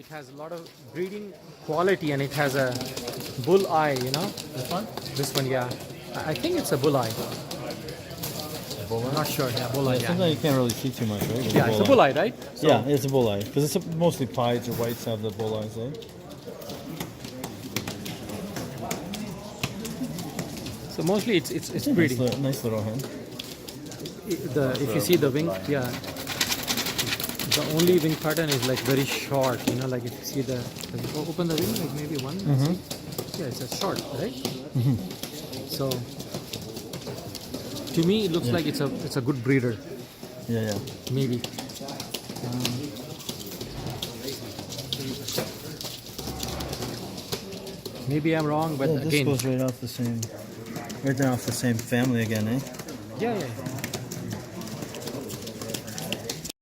It has a lot of breeding quality and it has a bull eye, you know. This one? This one, yeah. I think it's a bull eye. I'm not sure. Yeah, bull eye. Yeah, Sometimes you can't really see too much, right? With yeah, it's a bull eye, right? So, Yeah, it's a bull eye. Because it's mostly pieds or whites have the bull eyes, eh? so mostly it's It's a breeding. nice little hen. If you see the wing, yeah, the only wing pattern is like very short. You know, like if you see the open the wing, like maybe one. Yeah, it's a short, right? So to me, it looks like it's a good breeder. Yeah. Maybe. Maybe I'm wrong, but Yeah, this again, goes right down off the same family again, eh? yeah.